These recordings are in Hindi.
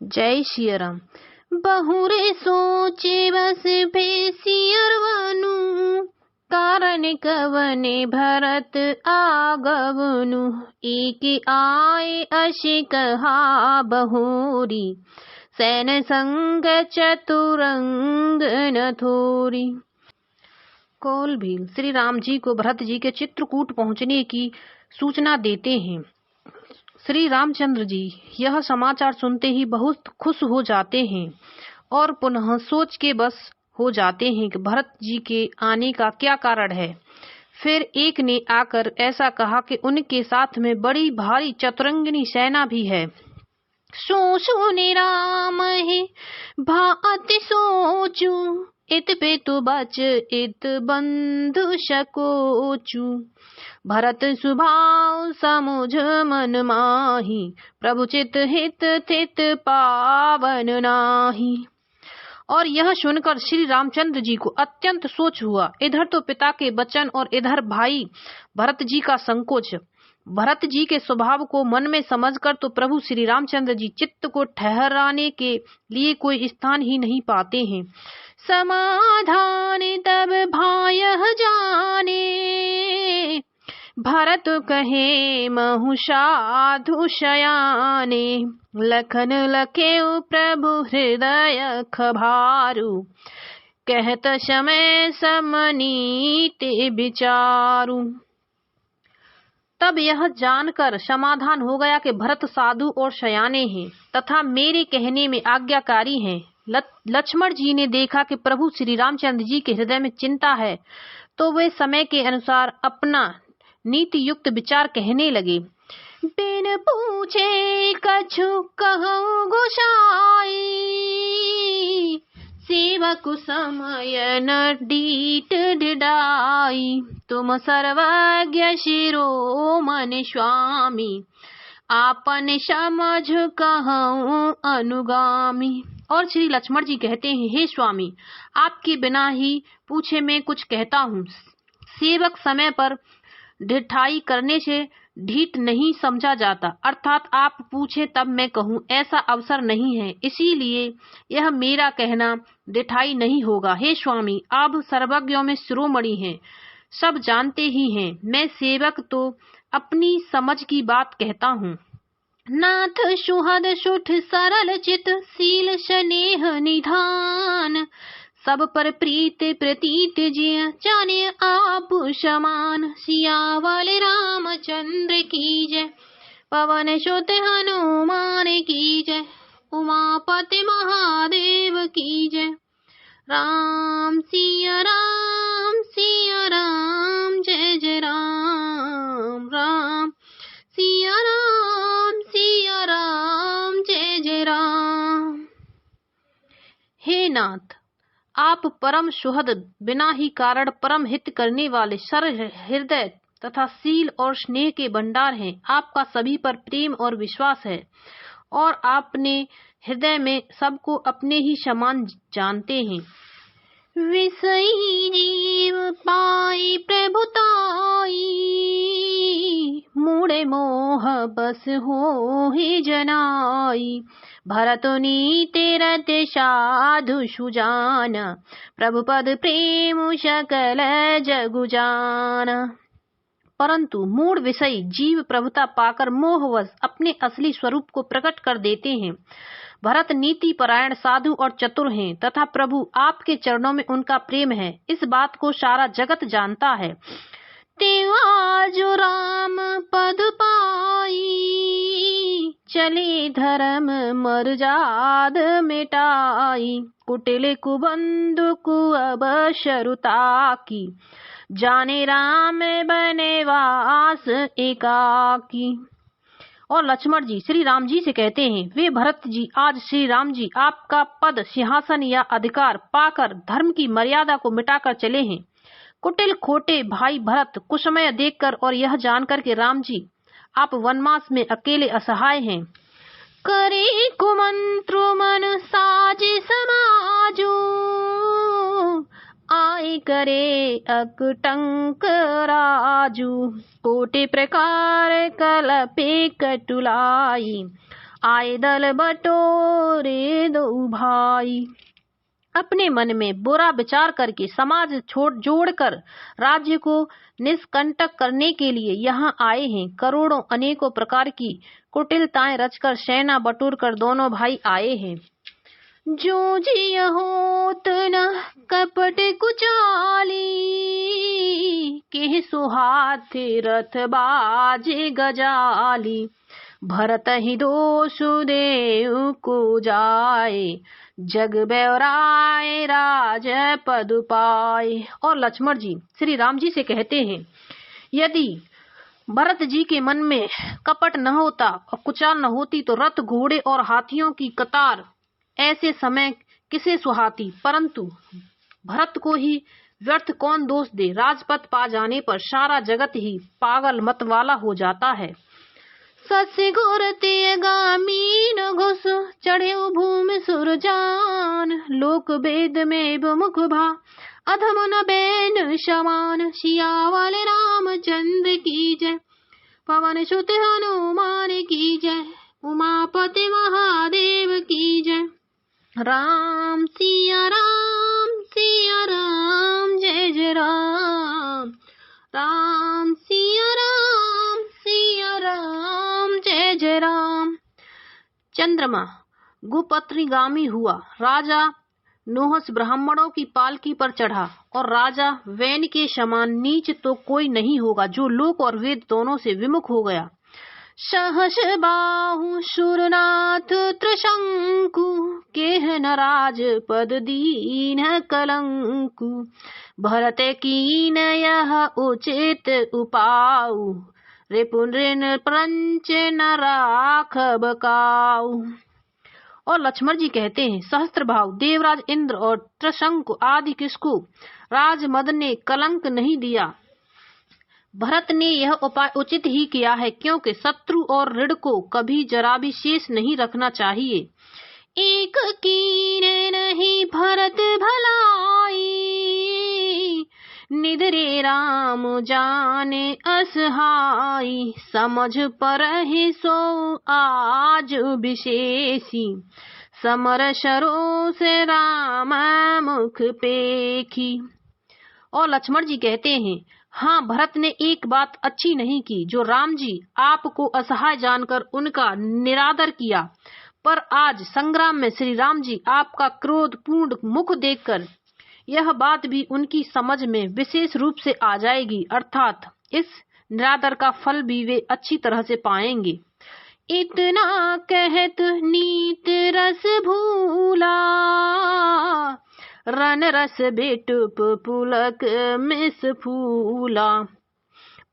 जय श्री राम। बहुरे सोचे बस भेसियरवनु, कारण कवने भरत आगवनु। एक आए अशि कहा बहुरी, सैन संग चतुरंग न थोरी। कौल भील श्री राम जी को भरत जी के चित्रकूट पहुंचने की सूचना देते हैं। श्री रामचंद्र जी यह समाचार सुनते ही बहुत खुश हो जाते हैं और पुनः सोच के बस हो जाते हैं कि भरत जी के आने का क्या कारण है। फिर एक ने आकर ऐसा कहा कि उनके साथ में बड़ी भारी चतुरंगिनी सेना भी है। सोचु ने राम है भांति सोचू, इत पेतु बच इत बंधु शकोचू। भरत सुभाव समुझ मन माही, प्रभु चित हित थित पावन नाही। और यह सुनकर श्री रामचंद्र जी को अत्यंत सोच हुआ। इधर तो पिता के वचन और इधर भाई भरत जी का संकोच। भरत जी के स्वभाव को मन में समझकर तो प्रभु श्री रामचंद्र जी चित्त को ठहराने के लिए कोई स्थान ही नहीं पाते हैं। समाधान तब भाय जाने, भरत कहे महु साधु शयाने। लखन लखेउ प्रभु हृदय खभारू, कहत समय समनीते विचारू। तब यह जानकर समाधान हो गया कि भरत साधु और शयाने हैं तथा मेरे कहने में आज्ञाकारी हैं। लक्ष्मण जी ने देखा कि प्रभु श्री रामचंद्र जी के हृदय में चिंता है, तो वे समय के अनुसार अपना नीति युक्त विचार कहने लगे। बिन पूछे कछु कहूँ गोसाई, सेवक समय न डीट डिडाई। तुम सर्वज्ञ शिरोमणि स्वामी, आपन समझ कहूँ अनुगामी। और श्री लक्ष्मण जी कहते हैं, हे स्वामी, आपके बिना ही पूछे मैं कुछ कहता हूँ। सेवक समय पर ढिठाई करने से ढीठ नहीं समझा जाता, अर्थात आप पूछे तब मैं कहूँ ऐसा अवसर नहीं है, इसीलिए यह मेरा कहना ढिठाई नहीं होगा। हे स्वामी, आप सर्वज्ञों में शिरोमणि हैं, सब जानते ही हैं। मैं सेवक तो अपनी समझ की बात कहता हूँ। नाथ सुहद सुठ सरल चित, सील स्नेह निधान। सब पर प्रीत प्रतीत जिय, जाने आप समान। सियावल रामचंद्र की जय, पवन सुत हनुमान की जय। उमापति महादेव की जय। राम सिया राम सिया राम, जय जय राम राम सिया राम, जय जय राम। हे नाथ, आप परम सुहद, बिना ही कारण परम हित करने वाले, सरल हृदय तथा सील और स्नेह के भंडार हैं। आपका सभी पर प्रेम और विश्वास है और आपने हृदय में सबको अपने ही समान जानते हैं। विषयी जीव पाई प्रभुताई, मूढ़े मोह बस हो ही जनाई। भरत नीति रत साधु सुजान, प्रभु पद प्रेम सकल जगु जान। परंतु मूढ़ विषयी जीव प्रभुता पाकर मोहवश अपने असली स्वरूप को प्रकट कर देते हैं। भरत नीति परायण, साधु और चतुर हैं तथा प्रभु आपके चरणों में उनका प्रेम है। इस बात को सारा जगत जानता है। तेवाजु राम पद पाई, चले धर्म मर्याद मिटाई। कुटिल कुबंधु कुअब शरुता की, जाने राम बनेवास एकाकी। और लक्ष्मण जी श्री राम जी से कहते हैं, वे भरत जी, आज श्री राम जी आपका पद, सिंहासन या अधिकार पाकर धर्म की मर्यादा को मिटाकर चले हैं। कुटिल खोटे भाई भरत कुसमय देखकर और यह जानकर कि राम जी आप वनवास में अकेले असहाय हैं, करे कुमंत्रु मन साज समाजू। आए करे अकटंक राजू, कोटि प्रकार कलपे कटुलाई। आए दल बटोरे दो भाई। अपने मन में बुरा विचार करके समाज जोड़कर राज्य को निष्कंटक करने के लिए यहाँ आए हैं। करोड़ों अनेकों प्रकार की कुटिलताएं रचकर सेना बटोर कर दोनों भाई आए हैं। जो जी होत न कपट कुचाली, के सुहाथ रथ बाजे गजाली। भरत ही दोषुदेव को जाए, जग बेवराए राज पद पाए। और लक्ष्मण जी श्री राम जी से कहते हैं, यदि भरत जी के मन में कपट न होता और कुचाल न होती तो रथ घोड़े और हाथियों की कतार ऐसे समय किसे सुहाती। परंतु भरत को ही व्यर्थ कौन दोष दे। राजपद पा जाने पर सारा जगत ही पागल मत वाला हो जाता है। सस्य घोरते गामीन घुस, चढ़े भूमि सुरजान। लोक वेद में मुख भा, अधम न बैन समान। सियावाल रामचंद्र की जय, पवन सुत हनुमान की जय। उमापति महादेव की जय। राम सिया राम जय जय राम। राम सिया राम जय जय राम। चंद्रमा गुपत्रिगामी हुआ। राजा नोहस ब्राह्मणों की पालकी पर चढ़ा और राजा वैन के समान नीच तो कोई नहीं होगा जो लोक और वेद दोनों से विमुख हो गया। सहस बाहु सुरनाथ त्रिशंकु, केह न राज पद दीन कलंकु। भरत कीन यह उचित उपाऊ, रिपुन प्रंच न राखब काऊ। और लक्ष्मण जी कहते हैं, सहस्त्र भाव देवराज इंद्र और त्रिशंकु आदि किसको राज मद ने कलंक नहीं दिया। भरत ने यह उपाय उचित ही किया है, क्योंकि शत्रु और ऋण को कभी जरा भी शेष नहीं रखना चाहिए। एक कीन नहीं भरत भलाई, निदरे राम जाने असहाई। समझ परहि सो आज विशेषी, समर सरो से राम मुख पेखी। और लक्ष्मण जी कहते हैं, हाँ भरत ने एक बात अच्छी नहीं की, जो राम जी आपको असहाय जानकर उनका निरादर किया। पर आज संग्राम में श्री राम जी आपका क्रोध पूर्ण मुख देखकर यह बात भी उनकी समझ में विशेष रूप से आ जाएगी, अर्थात इस निरादर का फल भी वे अच्छी तरह से पाएंगे। इतना कहत नीत रस भूला, रन रस बेटुप पुलक मिस फूला।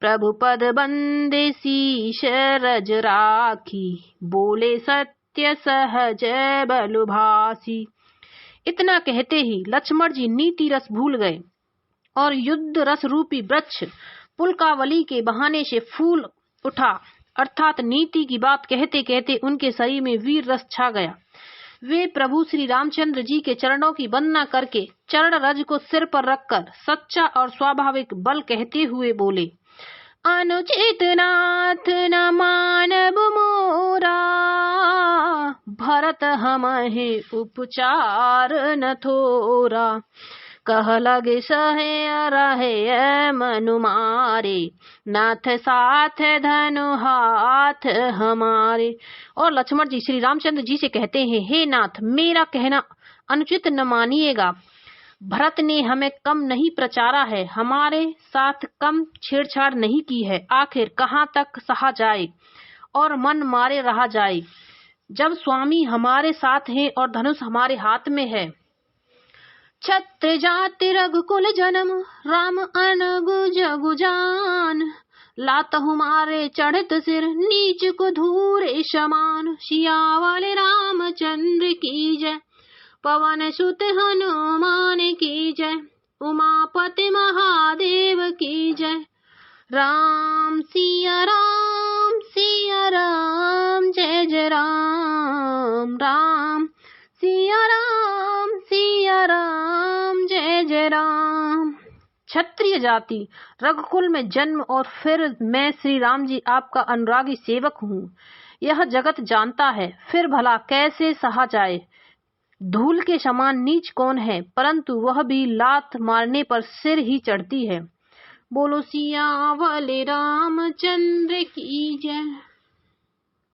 प्रभु पद बंदे शीश रज राखी, बोले सत्य सहज बलुभासी। इतना कहते ही लक्ष्मण जी नीति रस भूल गए और युद्ध रस रूपी वृक्ष पुलकावली के बहाने से फूल उठा, अर्थात नीति की बात कहते कहते उनके शरीर में वीर रस छा गया। वे प्रभु श्री रामचंद्र जी के चरणों की वंदना करके चरण रज को सिर पर रखकर सच्चा और स्वाभाविक बल कहते हुए बोले, अनुचित नाथ न मानव मोरा, भरत हमहि उपचार न थोरा। कह लगे सहे रहे मनु मारे, नाथ साथ धनु हाथ हमारे। और लक्ष्मण जी श्री रामचंद्र जी से कहते हैं, हे नाथ मेरा कहना अनुचित न मानिएगा। भरत ने हमें कम नहीं प्रचारा है, हमारे साथ कम छेड़छाड़ नहीं की है। आखिर कहाँ तक सहा जाए और मन मारे रहा जाए, जब स्वामी हमारे साथ हैं और धनुष हमारे हाथ में है। छत्र जाति रघुकुल जन्म, राम अनगु जगु जान। लातहु मारे चढ़त सिर, नीच को धूरे समान। सियावाले रामचंद्र की जय, पवन सुत हनुमान की जय। उमापति महादेव की जय। राम सिया राम जय जय राम। राम सिया राम जय जय राम। क्षत्रिय जाति रघुकुल में जन्म और फिर मैं श्री राम जी आपका अनुरागी सेवक हूँ। यह जगत जानता है, फिर भला कैसे सहा जाए। धूल के समान नीच कौन है, परंतु वह भी लात मारने पर सिर ही चढ़ती है। बोलो सियावल रामचंद्र की जय।